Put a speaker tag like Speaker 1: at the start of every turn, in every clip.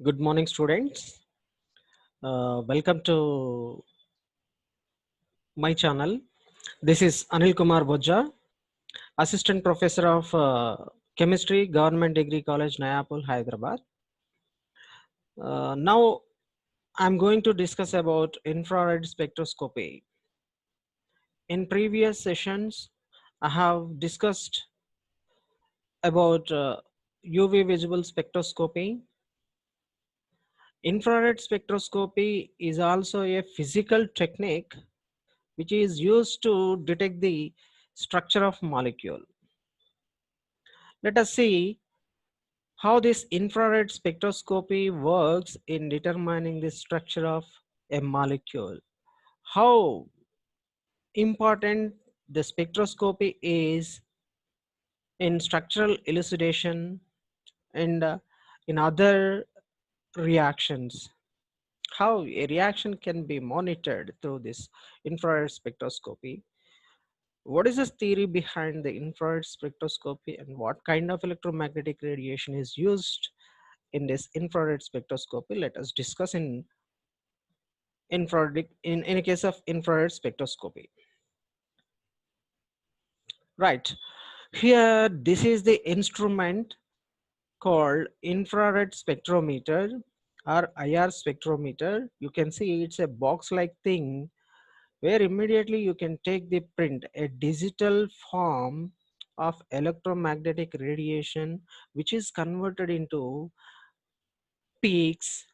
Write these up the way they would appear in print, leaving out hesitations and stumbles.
Speaker 1: Good morning, students. Welcome to my channel. This is Anil Kumar Bojja, Assistant Professor of Chemistry, Government Degree College, Nayapur, Hyderabad. Now, I'm going to discuss about infrared spectroscopy. In previous sessions, I have discussed about UV visible spectroscopy. Infrared spectroscopy is also a physical technique which is used to detect the structure of molecule. Let us see how this infrared spectroscopy works in determining the structure of a molecule. How important the spectroscopy is in structural elucidation and in other reactions. How a reaction can be monitored through this infrared spectroscopy. What is the theory behind the infrared spectroscopy and what kind of electromagnetic radiation is used in this infrared spectroscopy? Let us discuss in a case of infrared spectroscopy. Right. Here, this is the instrument called infrared spectrometer or IR spectrometer. You can see it's a box-like thing where immediately you can take the print, a digital form of electromagnetic radiation, which is converted into peaks,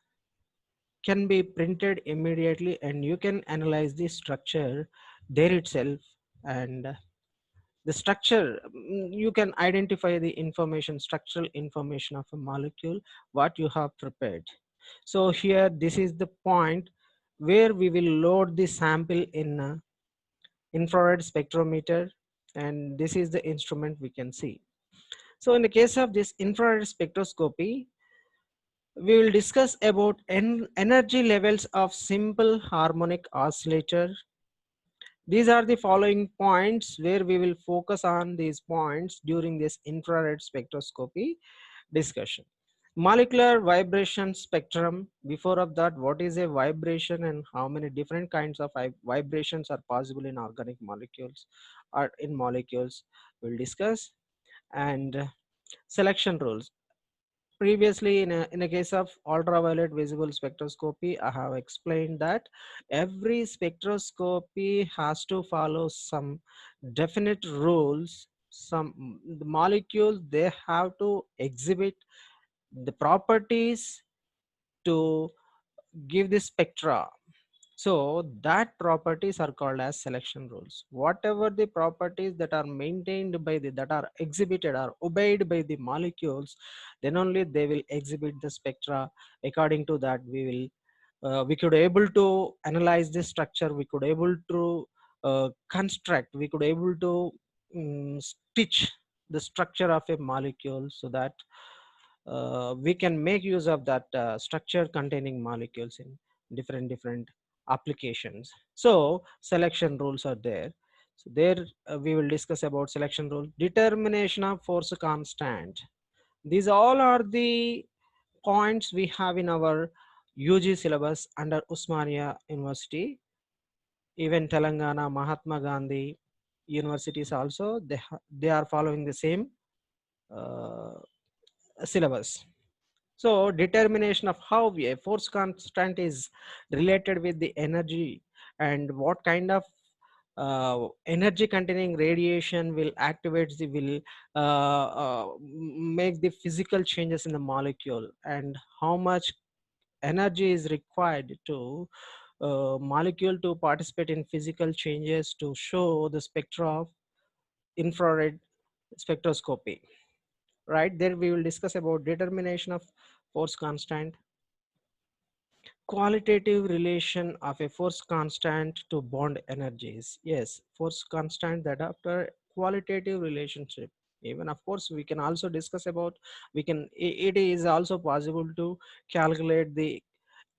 Speaker 1: can be printed immediately, and you can analyze the structure there itself. And the structure, you can identify the information, structural information of a molecule, what you have prepared. So here, this is the point where we will load the sample in infrared spectrometer, and this is the instrument we can see. So in the case of this infrared spectroscopy, we will discuss about energy levels of simple harmonic oscillator. These are the following points where we will focus on these points during this infrared spectroscopy discussion. Molecular vibration spectrum. Before of that, what is a vibration and how many different kinds of vibrations are possible in organic molecules or in molecules, we'll discuss. And selection rules. Previously, in a case of ultraviolet visible spectroscopy, I have explained that every spectroscopy has to follow some definite rules. Some the molecules, they have to exhibit the properties to give the spectra. So that properties are called as selection rules. Whatever the properties that are maintained by that are exhibited or obeyed by the molecules, then only they will exhibit the spectra. According to that, we could able to analyze the structure. We could able to construct. We could able to stitch the structure of a molecule so that we can make use of that structure containing molecules in different applications. So selection rules are there. So there we will discuss about selection rule. Determination of force constant. These all are the points we have in our UG syllabus under Usmania University. Even Telangana, Mahatma Gandhi universities also, they are following the same uh, syllabus. So determination of how a force constant is related with the energy and what kind of energy containing radiation will activate the will make the physical changes in the molecule, and how much energy is required to molecule to participate in physical changes to show the spectra of infrared spectroscopy. Right there we will discuss about determination of force constant, qualitative relation of a force constant to bond energies. Yes, force constant that after qualitative relationship. Even of course we can also discuss about, it is also possible to calculate the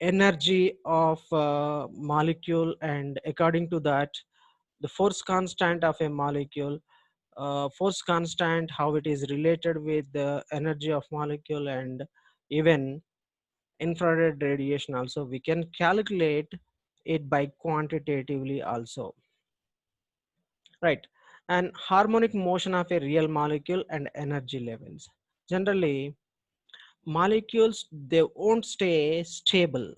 Speaker 1: energy of molecule, and according to that the force constant of a molecule, force constant, how it is related with the energy of molecule, and even infrared radiation also we can calculate it by quantitatively also, right? And harmonic motion of a real molecule and energy levels. Generally, molecules they won't stay stable.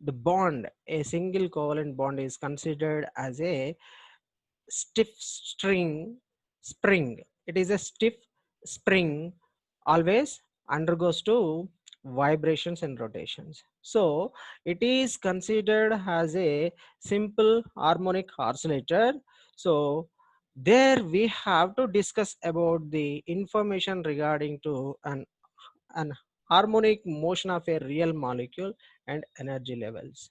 Speaker 1: The bond, a single covalent bond, is considered as a stiff spring. It is a stiff spring, always undergoes to vibrations and rotations. So it is considered as a simple harmonic oscillator. So there we have to discuss about the information regarding to an harmonic motion of a real molecule and energy levels.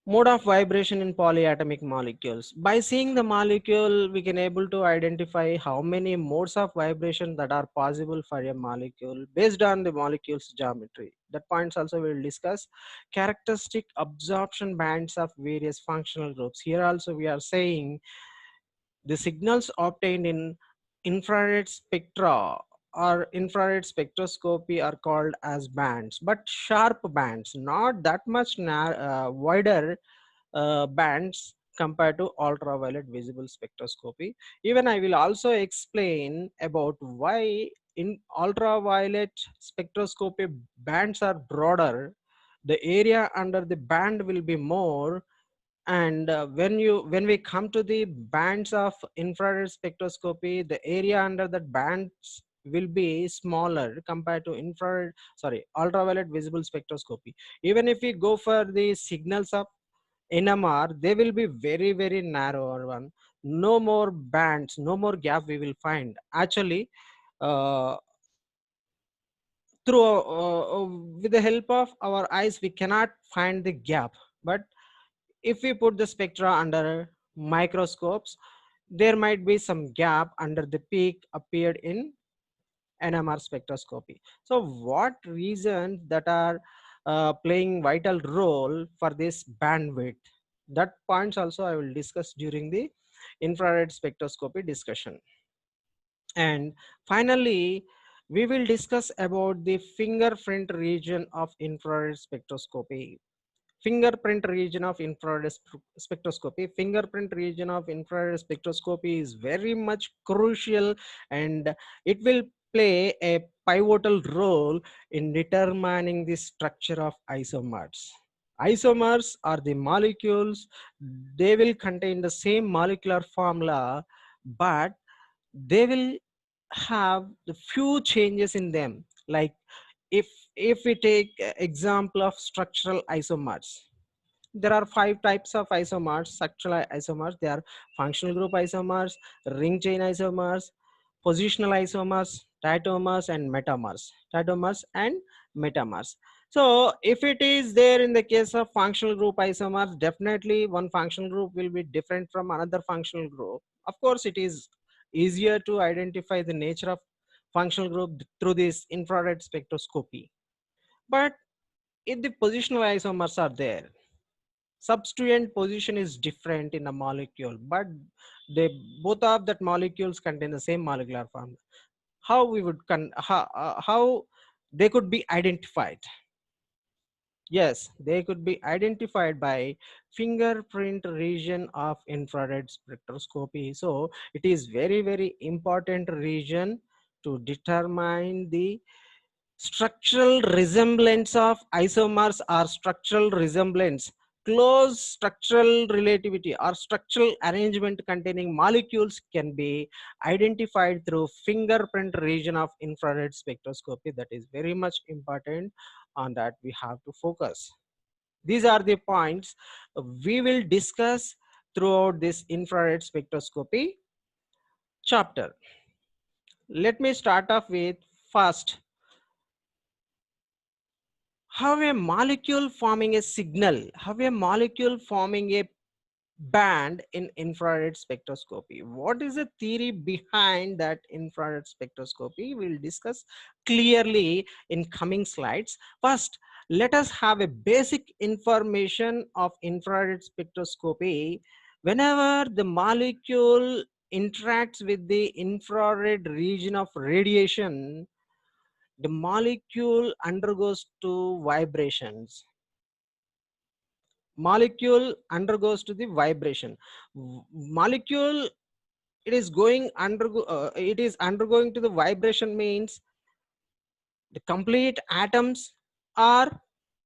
Speaker 1: Mode of vibration in polyatomic molecules. By seeing the molecule, we can able to identify how many modes of vibration that are possible for a molecule based on the molecule's geometry. That points also we'll discuss. Characteristic absorption bands of various functional groups. Here also we are saying the signals obtained in infrared spectra or infrared spectroscopy are called as bands, but sharp bands, not that much wider bands compared to ultraviolet visible spectroscopy. Even I will also explain about why in ultraviolet spectroscopy bands are broader, the area under the band will be more, and when we come to the bands of infrared spectroscopy, the area under that bands will be smaller compared to infrared, sorry, ultraviolet visible spectroscopy. Even if we go for the signals of NMR, they will be very, very narrower one. No more bands, no more gap we will find. Actually, uh, through with the help of our eyes, we cannot find the gap. But if we put the spectra under microscopes, there might be some gap under the peak appeared in NMR spectroscopy. So, what reasons that are playing vital role for this bandwidth? That points also I will discuss during the infrared spectroscopy discussion. And finally, we will discuss about the fingerprint region of infrared spectroscopy. Fingerprint region of infrared spectroscopy. Fingerprint region of infrared spectroscopy is very much crucial, and it will play a pivotal role in determining the structure of isomers. Isomers are the molecules, they will contain the same molecular formula, but they will have the few changes in them. Like if we take example of structural isomers, there are five types of isomers, structural isomers. They are functional group isomers, ring chain isomers, positional isomers, tautomers, and metamers. Tautomers and metamers. So if it is there in the case of functional group isomers, definitely one functional group will be different from another functional group. Of course, it is easier to identify the nature of functional group through this infrared spectroscopy. But if the positional isomers are there, substituent position is different in a molecule, but they both of that molecules contain the same molecular formula. How we would how they could be identified? Yes, they could be identified by fingerprint region of infrared spectroscopy. So it is very, very important region to determine the structural resemblance of isomers or structural resemblance, close structural relativity or structural arrangement containing molecules can be identified through fingerprint region of infrared spectroscopy. That is very much important, on that we have to focus. These are the points we will discuss throughout this infrared spectroscopy chapter. Let me start off with first, how a molecule forming a signal, how a molecule forming a band in infrared spectroscopy. What is the theory behind that infrared spectroscopy? We'll discuss clearly in coming slides. First, let us have a basic information of infrared spectroscopy. Whenever the molecule interacts with the infrared region of radiation, the molecule undergoes to vibrations. Molecule undergoes to the vibration. Molecule, it is undergoing to the vibration means the complete atoms are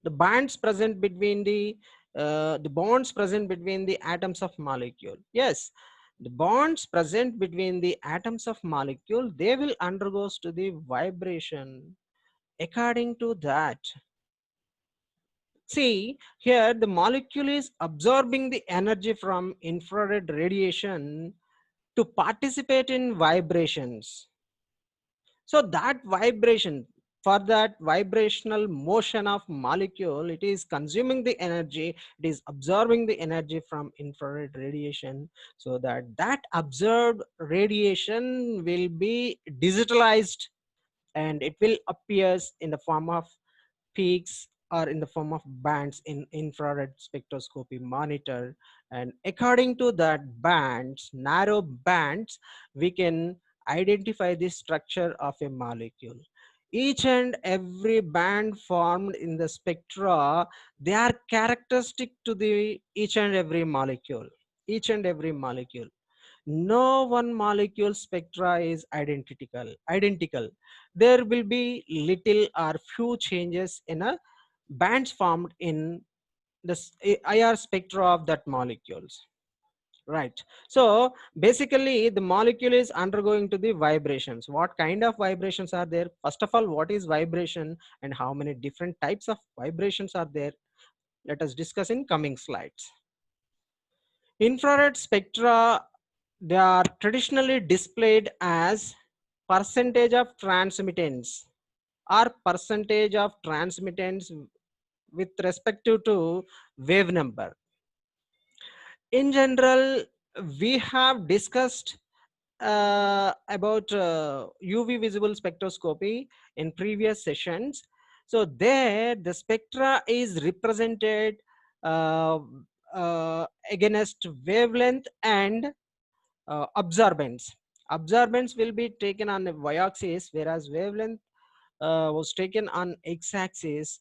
Speaker 1: the bonds present between the bonds present between the atoms of molecule. Yes, the bonds present between the atoms of molecule, they will undergoes to the vibration. According to that, see here, the molecule is absorbing the energy from infrared radiation to participate in vibrations. So that vibration, for that vibrational motion of molecule, it is consuming the energy, it is absorbing the energy from infrared radiation, so that absorbed radiation will be digitalized, and it will appears in the form of peaks or in the form of bands in infrared spectroscopy monitor. And according to that bands, narrow bands, we can identify the structure of a molecule. Each and every band formed in the spectra, they are characteristic to the each and every molecule. Each and every molecule, no one molecule spectra is identical. There will be little or few changes in a bands formed in the IR spectra of that molecules, right? So basically the molecule is undergoing to the vibrations. What kind of vibrations are there? First of all, what is vibration and how many different types of vibrations are there? Let us discuss in coming slides. Infrared spectra, they are traditionally displayed as percentage of transmittance or percentage of transmittance with respect to wave number. In general, we have discussed about UV visible spectroscopy in previous sessions. So there the spectra is represented uh, against wavelength and absorbance. Absorbance will be taken on the y-axis, whereas wavelength was taken on x-axis.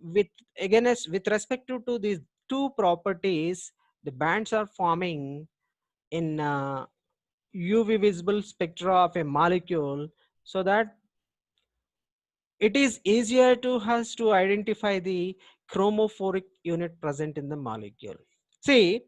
Speaker 1: With against with respect to these two properties, the bands are forming in UV visible spectra of a molecule, so that it is easier to us to identify the chromophoric unit present in the molecule. See,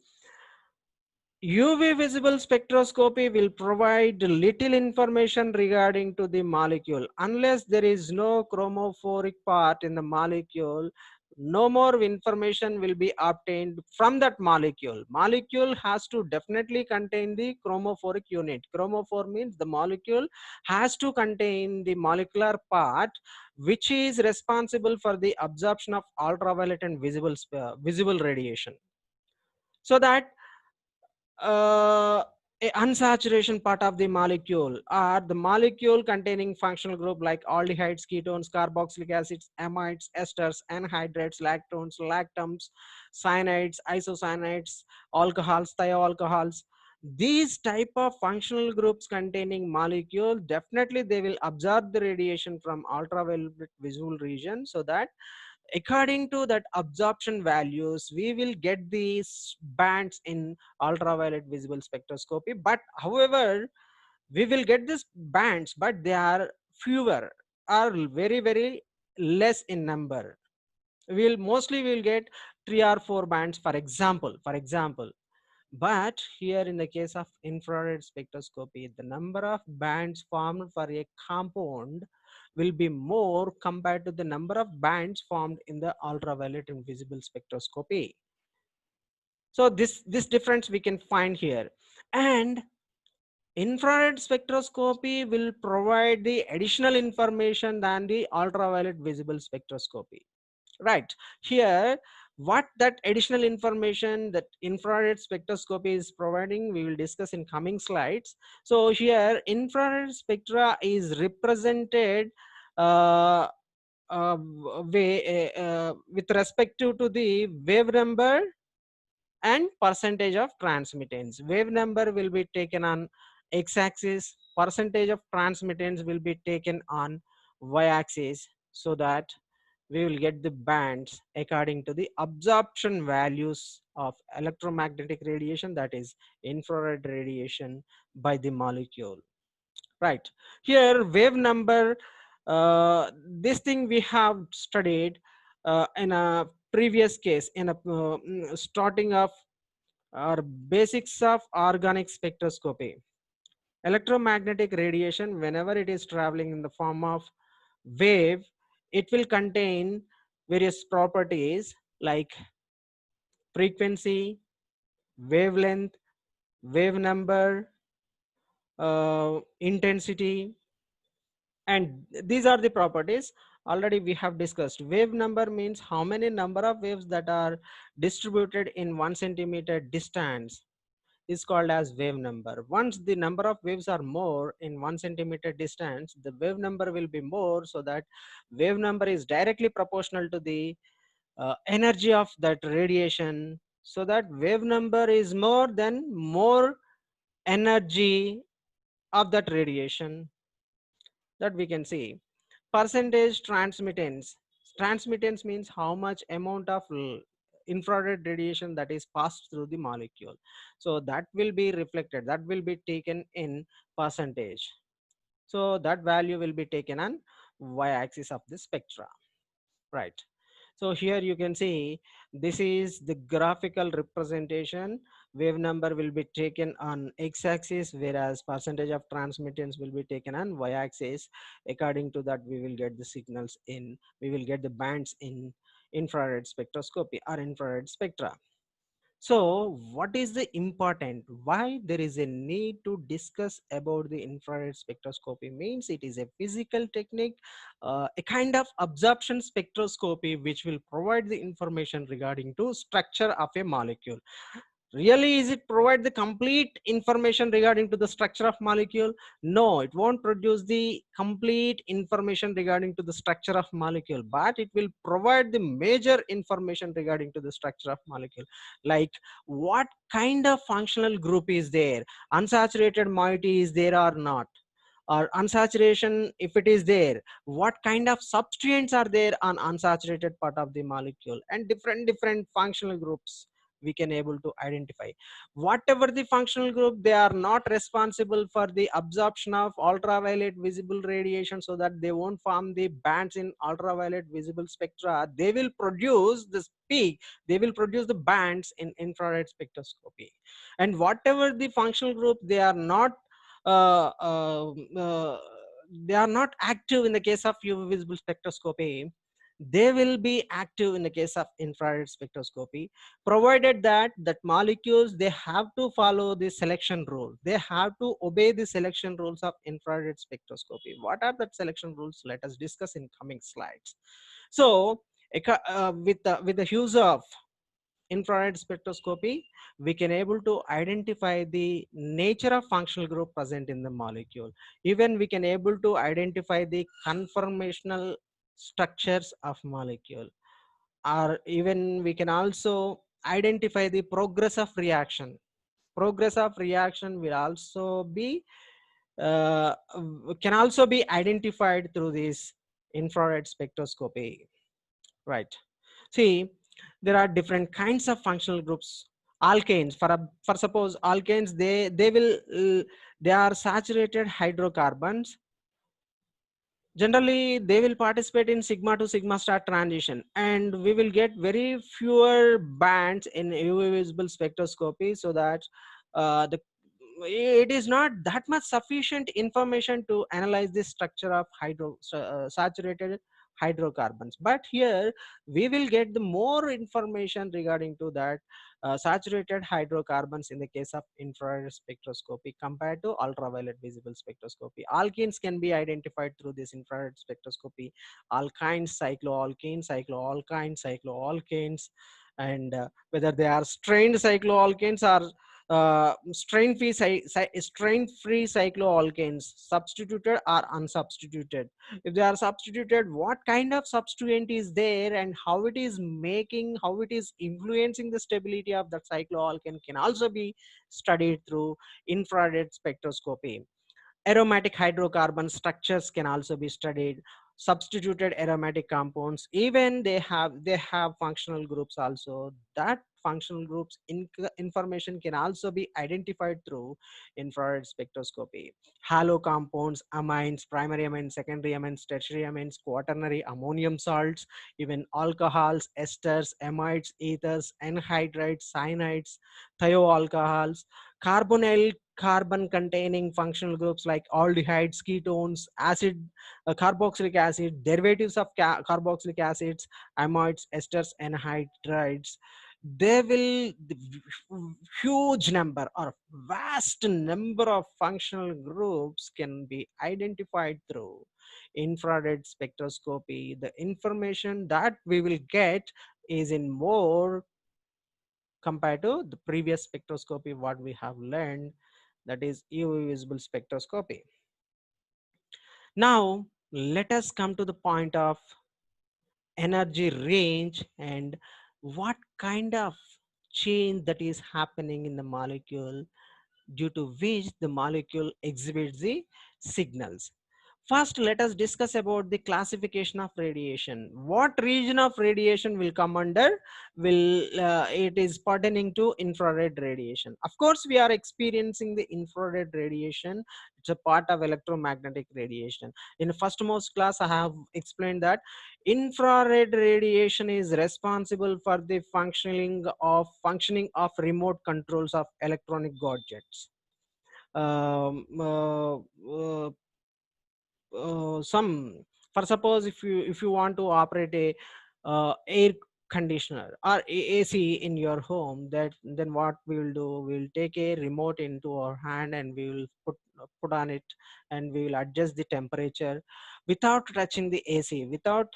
Speaker 1: UV visible spectroscopy will provide little information regarding to the molecule. Unless there is no chromophoric part in the molecule, no more information will be obtained from that molecule. Molecule has to definitely contain the chromophoric unit. Chromophore means the molecule has to contain the molecular part which is responsible for the absorption of ultraviolet and visible radiation. So that uh, a unsaturation part of the molecule, or the molecule containing functional group like aldehydes, ketones, carboxylic acids, amides, esters, anhydrides, lactones, lactams, cyanides, isocyanides, alcohols, thioalcohols. These type of functional groups containing molecule, definitely they will absorb the radiation from ultraviolet visible region, so that according to that absorption values, we will get these bands in ultraviolet visible spectroscopy. But however, we will get these bands, but they are fewer, are very less in number. We'll mostly will get 3 or 4 bands, for example. But here in the case of infrared spectroscopy, the number of bands formed for a compound will be more compared to the number of bands formed in the ultraviolet and visible spectroscopy. So this difference we can find here. And infrared spectroscopy will provide the additional information than the ultraviolet visible spectroscopy. Right here, what that additional information that infrared spectroscopy is providing, we will discuss in coming slides. So here infrared spectra is represented uh, with respect to the wave number and percentage of transmittance. Wave number will be taken on x-axis, percentage of transmittance will be taken on y-axis, so that we will get the bands according to the absorption values of electromagnetic radiation, that is infrared radiation, by the molecule. Right. Here wave number, this thing we have studied in a previous case, in a starting of or basics of organic spectroscopy. Electromagnetic radiation, whenever it is traveling in the form of wave, it will contain various properties like frequency, wavelength, wave number, intensity, and these are the properties already we have discussed. Wave number means how many number of waves that are distributed in 1 centimeter distance is called as wave number. Once the number of waves are more in 1 centimeter distance, the wave number will be more, so that wave number is directly proportional to the energy of that radiation, so that wave number is more than more energy of that radiation, that we can see. Percentage transmittance. Transmittance means how much amount of infrared radiation that is passed through the molecule. So that will be reflected, that will be taken in percentage. So that value will be taken on y-axis of the spectra. Right. So here you can see this is the graphical representation. Wave number will be taken on x-axis, whereas percentage of transmittance will be taken on y-axis. According to that, we will get the signals in, we will get the bands in infrared spectroscopy or infrared spectra. So what is the important, why there is a need to discuss about the infrared spectroscopy means it is a physical technique, a kind of absorption spectroscopy which will provide the information regarding to structure of a molecule. Really, is it provide the complete information regarding to the structure of molecule? No, it won't produce the complete information regarding to the structure of molecule, but it will provide the major information regarding to the structure of molecule, like what kind of functional group is there, unsaturated moiety is there or not, or unsaturation if it is there, what kind of substituents are there on unsaturated part of the molecule, and different functional groups we can able to identify. Whatever the functional group, they are not responsible for the absorption of ultraviolet visible radiation, so that they won't form the bands in ultraviolet visible spectra. They will produce this peak, they will produce the bands in infrared spectroscopy. And whatever the functional group, they are not uh, uh, uh, they are not active in the case of UV visible spectroscopy, they will be active in the case of infrared spectroscopy, provided that molecules, they have to follow the selection rule, they have to obey the selection rules of infrared spectroscopy. What are the selection rules? Let us discuss in coming slides. So with the use of infrared spectroscopy, we can able to identify the nature of functional group present in the molecule. Even we can able to identify the conformational structures of molecule, or even we can also identify the progress of reaction. Progress of reaction will also be can also be identified through this infrared spectroscopy. Right. See, there are different kinds of functional groups. Alkanes, for suppose alkanes, they will they are saturated hydrocarbons. Generally, they will participate in sigma to sigma star transition, and we will get very fewer bands in UV visible spectroscopy, so that the it is not that much sufficient information to analyze the structure of saturated hydrocarbons. But here we will get the more information regarding to that saturated hydrocarbons in the case of infrared spectroscopy compared to ultraviolet visible spectroscopy. Alkenes can be identified through this infrared spectroscopy. Alkynes, cycloalkenes, cycloalkynes, cycloalkanes, and whether they are strained cycloalkanes or strain-free cycloalkanes, substituted or unsubstituted. If they are substituted, what kind of substituent is there and how it is making, how it is influencing the stability of that cycloalkane can also be studied through infrared spectroscopy. Aromatic hydrocarbon structures can also be studied. substituted aromatic compounds. Even they have functional groups also. That functional groups information can also be identified through infrared spectroscopy. Halo compounds, amines, primary amines, secondary amines, tertiary amines, quaternary ammonium salts, even alcohols, esters, amides, ethers, anhydrides, cyanides, thioalcohols, carbonyl carbon containing functional groups like aldehydes, ketones, acid, carboxylic acid, derivatives of carboxylic acids, amides, esters, and anhydrides. They will huge number or vast number of functional groups can be identified through infrared spectroscopy. The information that we will get is in more compared to the previous spectroscopy what we have learned, that is UV visible spectroscopy. Now let us come to the point of energy range and what kind of change that is happening in the molecule due to which the molecule exhibits the signals. First, let us discuss about the classification of radiation. What region of radiation will come under? It is pertaining to infrared radiation. Of course, we are experiencing the infrared radiation. It's a part of electromagnetic radiation. In the first most class, I have explained that infrared radiation is responsible for the functioning of remote controls of electronic gadgets. Some For suppose if you want to operate a air conditioner or AC in your home, that then what we will do, we'll take a remote into our hand and we will put on it, and we will adjust the temperature without touching the AC. Without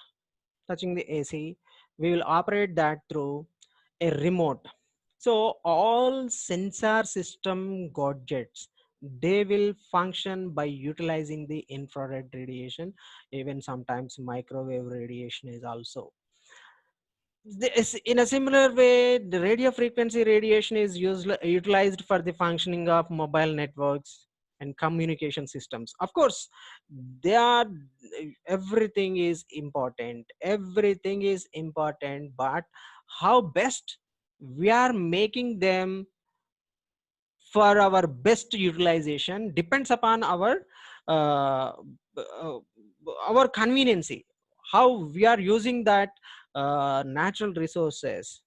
Speaker 1: touching the AC, we will operate that through a remote. So all sensor system gadgets, they will function by utilizing the infrared radiation. Even sometimes microwave radiation is also. In a similar way, the radio frequency radiation is utilized for the functioning of mobile networks and communication systems. Of course, they are everything is important. Everything is important, but how best we are making them for our best utilization depends upon uh, uh, our conveniency, how we are using that natural resources,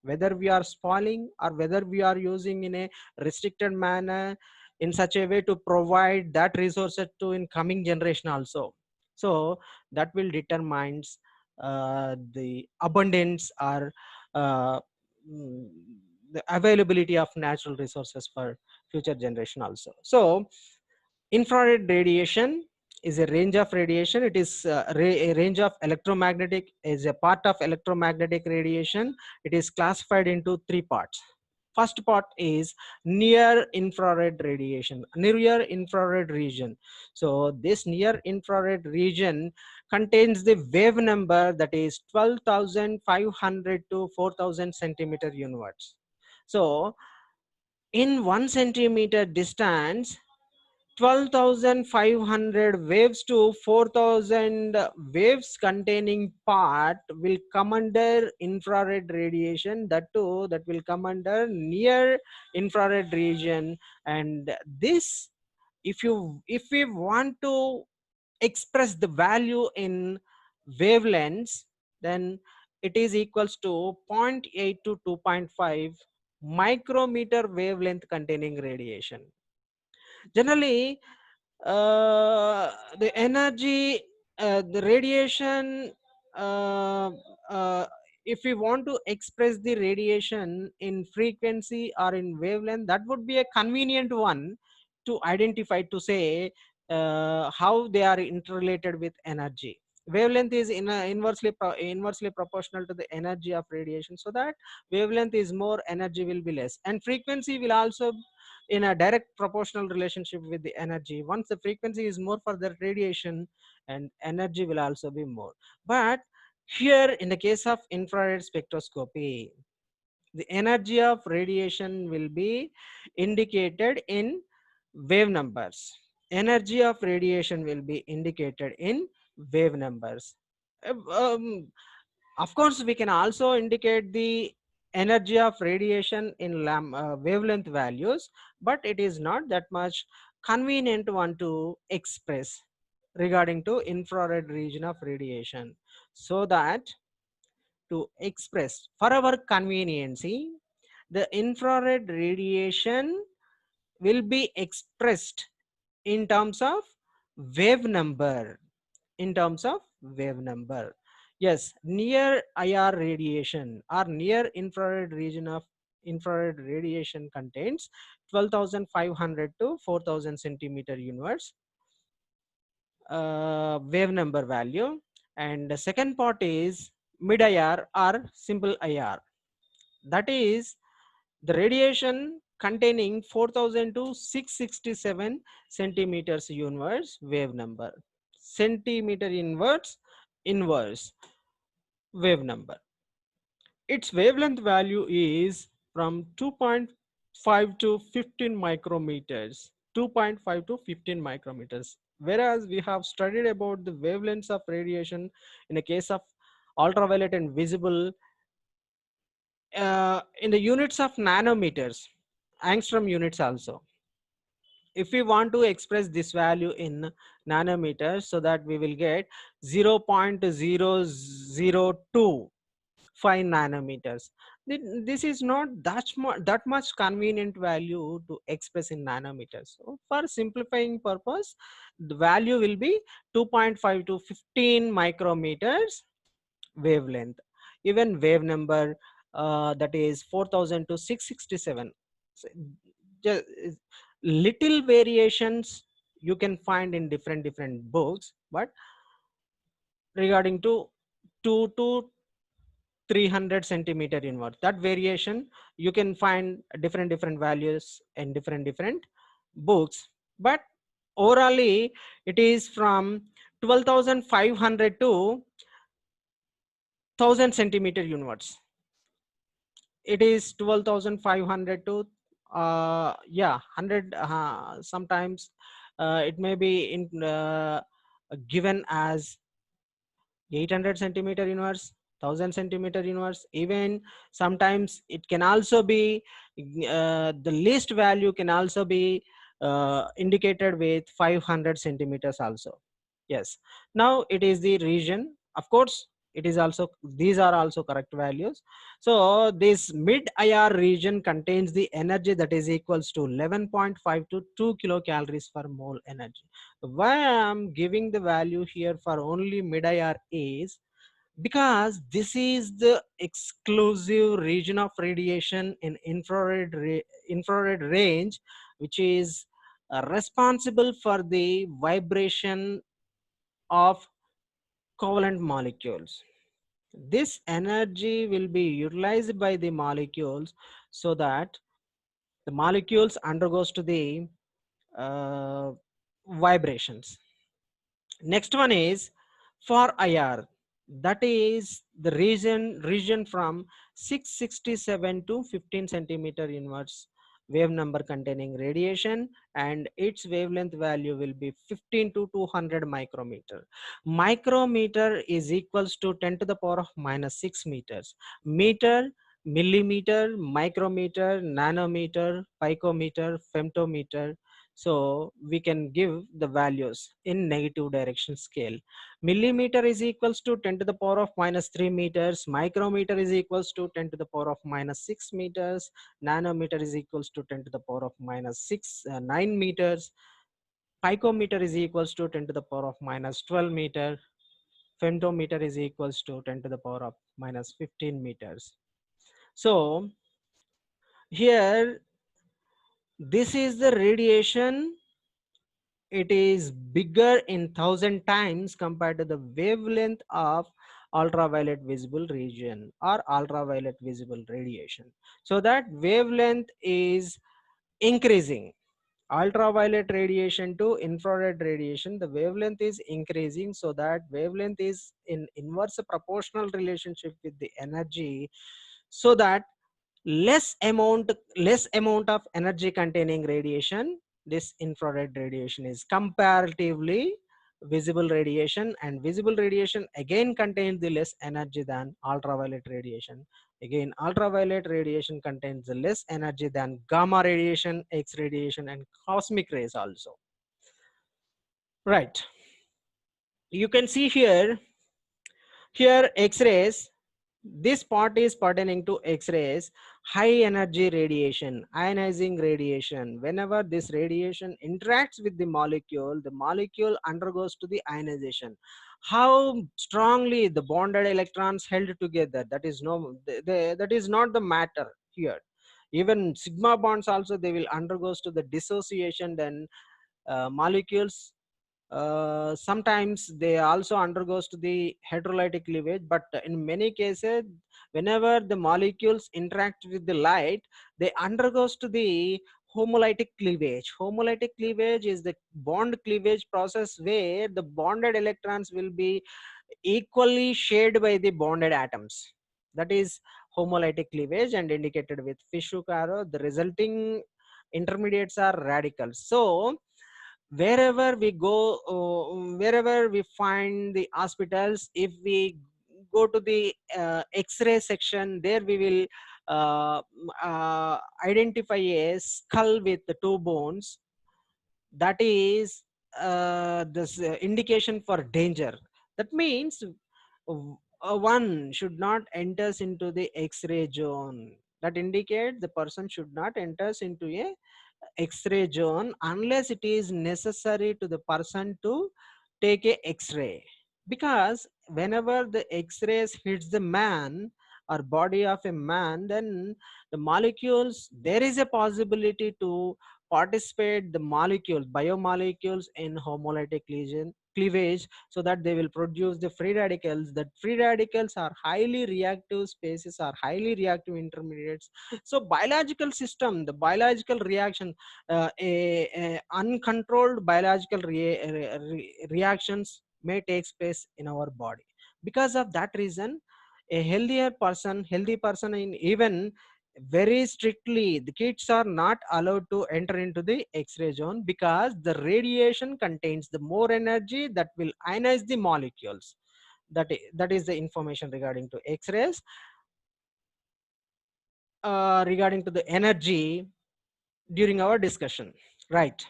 Speaker 1: whether we are spoiling or whether we are using in a restricted manner in such a way to provide that resources to in coming generation also. So that will determines the abundance or uh, mm, the availability of natural resources for future generation also. So infrared radiation is a range of radiation. It is a range of electromagnetic, is a part of electromagnetic radiation. It is classified into three parts. First part is near infrared radiation, near infrared region. So this near infrared region contains the wave number that is 12,500 to 4,000 centimeter units. So in 1 centimeter distance, 12,500 waves to 4,000 waves containing part will come under infrared radiation. That too, that will come under near infrared region. And this, if we want to express the value in wavelengths, then it is equals to zero point 0.8 to 2.5 micrometer wavelength containing radiation. Generally, the energy, the radiation, uh, uh, if we want to express the radiation in frequency or in wavelength, that would be a convenient one to identify, to say how they are interrelated with energy. Wavelength is inversely proportional to the energy of radiation, so that wavelength is more, energy will be less, and frequency will also in a direct proportional relationship with the energy. Once the frequency is more for the radiation, and energy will also be more. But here in the case of infrared spectroscopy, the energy of radiation will be indicated in wave numbers. Energy of radiation will be indicated in wave numbers. Uh, um, of course, we can also indicate the energy of radiation in wavelength values, but it is not that much convenient one to express regarding to infrared region of radiation. So that to express for our conveniency, the infrared radiation will be expressed in terms of wave number, in terms of wave number. Yes, near IR radiation or near infrared region of infrared radiation contains 12,500 to 4,000 centimeter universe wave number value. And the second part is mid IR or simple IR. That is the radiation containing 4,000 to 667 centimeters universe wave number. Centimeter inverse wave number. Its wavelength value is from 2.5 to 15 micrometers. 2.5 to 15 micrometers. Whereas we have studied about the wavelengths of radiation in the case of ultraviolet and visible in the units of nanometers, angstrom units also. If we want to express this value in nanometers, so that we will get 0.0025 nanometers. This is not that much convenient value to express in nanometers. So for simplifying purpose, the value will be 2.5 to 15 micrometers wavelength. Even wave number, that is 4,000 to 667. So, just little variations you can find in different books, but regarding to 2 to 300 centimeter inverse, that variation you can find different values in different books. But orally it is from 12,500 to 1,000 centimeter universe. It is 12,500 to yeah 100, sometimes it may be in given as 800 centimeter inverse, 1,000 centimeter inverse. Even sometimes it can also be the least value can also be indicated with 500 centimeters also. Yes, now it is the region, of course it is also, these are also correct values. So this mid IR region contains the energy that is equals to 11.5 to 2 kilocalories per mole energy. Why I am giving the value here for only mid IR is because this is the exclusive region of radiation in infrared range, which is responsible for the vibration of covalent molecules. This energy will be utilized by the molecules so that the molecules undergoes to the uh, vibrations. Next one is for IR, that is the region from 667 to 15 centimeter inverse wave number containing radiation, and its wavelength value will be 15 to 200 micrometer. Micrometer is equals to 10 to the power of minus 6 meters. Meter, millimeter, micrometer, nanometer, picometer, femtometer. So we can give the values in negative direction scale. Millimeter is equals to 10 to the power of minus 3 meters. Micrometer is equals to 10 to the power of minus 6 meters. Nanometer is equals to 10 to the power of minus 9 meters. Picometer is equals to 10 to the power of minus 12 meter. Femtometer is equals to 10 to the power of minus 15 meters. So here, this is the radiation. It is bigger in 1,000 times compared to the wavelength of ultraviolet visible region or ultraviolet visible radiation. So that wavelength is increasing. Ultraviolet radiation to infrared radiation, the wavelength is increasing, so that wavelength is in inverse proportional relationship with the energy, so that less amount of energy containing radiation, this infrared radiation is comparatively visible radiation, and visible radiation again contains the less energy than ultraviolet radiation. Again, ultraviolet radiation contains the less energy than gamma radiation, X radiation, and cosmic rays also. Right. You can see here X-rays. This part is pertaining to X-rays, high energy radiation, ionizing radiation. Whenever this radiation interacts with the molecule undergoes to the ionization. How strongly the bonded electrons held together, that is no, that is not the matter here. Even sigma bonds also, they will undergoes to the dissociation. Then molecules sometimes they also undergoes to the heterolytic cleavage, but in many cases whenever the molecules interact with the light, they undergoes to the homolytic cleavage. Homolytic cleavage is the bond cleavage process where the bonded electrons will be equally shared by the bonded atoms. That is homolytic cleavage, and indicated with fish hook arrow. The resulting intermediates are radicals. So wherever we go, wherever we find the hospitals, if we go to the X-ray section, there we will identify a skull with the two bones. That is this indication for danger. That means one should not enters into the X-ray zone. That indicates the person should not enters into a X-ray zone unless it is necessary to the person to take a X-ray. Because whenever the X-rays hits the man or body of a man, then the molecules, there is a possibility to participate the molecules, biomolecules in homolytic cleavage, so that they will produce the free radicals. That free radicals are highly reactive species, are highly reactive intermediates. So biological system, the biological reaction, a uncontrolled biological reactions may take place in our body. Because of that reason, a healthy person in even very strictly, the kids are not allowed to enter into the X-ray zone, because the radiation contains the more energy that will ionize the molecules. That is the information regarding to X-rays. Regarding to the energy during our discussion, right?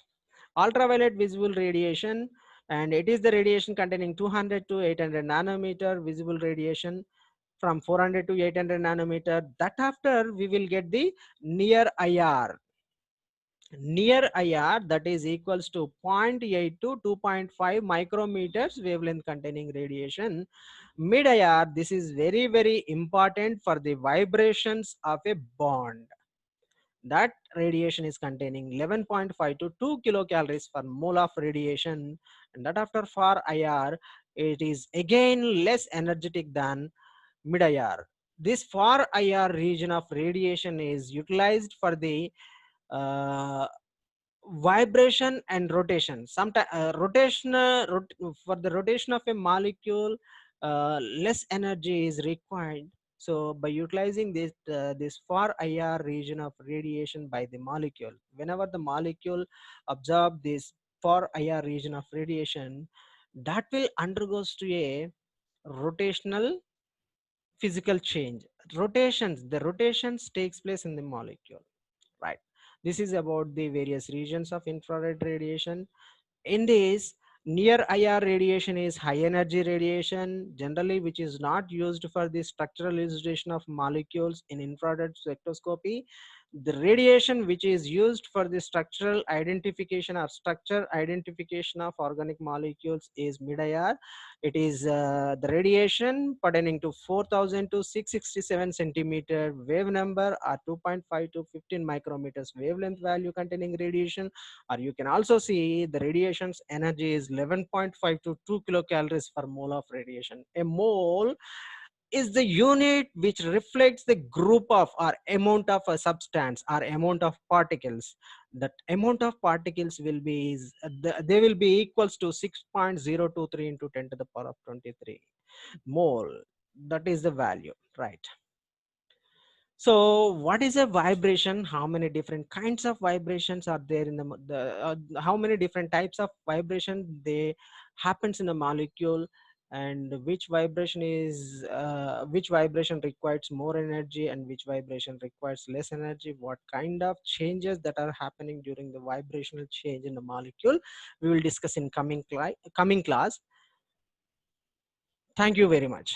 Speaker 1: Ultraviolet visible radiation, and it is the radiation containing 200 to 800 nanometer visible radiation, from 400 to 800 nanometer. That after we will get the near IR. Near IR, that is equals to 0.8 to 2.5 micrometers wavelength containing radiation. Mid IR, this is very important for the vibrations of a bond. That radiation is containing 11.5 to 2 kilocalories per mole of radiation. And that after far IR, it is again less energetic than mid IR. This far IR region of radiation is utilized for the uh, vibration and rotation. Sometimes for the rotation of a molecule, less energy is required. So by utilizing this far IR region of radiation by the molecule, whenever the molecule absorb this far IR region of radiation, that will undergoes to a rotational physical change. The rotations takes place in the molecule, right? This is about the various regions of infrared radiation. In this, near IR radiation is high energy radiation, generally which is not used for the structural elucidation of molecules in infrared spectroscopy. The radiation which is used for the structural identification or structure identification of organic molecules is mid IR. It is the radiation pertaining to 4000 to 667 centimeter wave number, or 2.5 to 15 micrometers wavelength value containing radiation. Or you can also see the radiation's energy is 11.5 to 2 kilocalories per mole of radiation. A mole is the unit which reflects the group of or amount of a substance or amount of particles. That amount of particles will be they will be equals to 6.023 into 10 to the power of 23 mole. That is the value, right? So what is a vibration? How many different kinds of vibrations are there in how many different types of vibration they happens in a molecule, and which vibration requires more energy and which vibration requires less energy? What kind of changes that are happening during the vibrational change in the molecule? We will discuss in coming class. Thank you very much.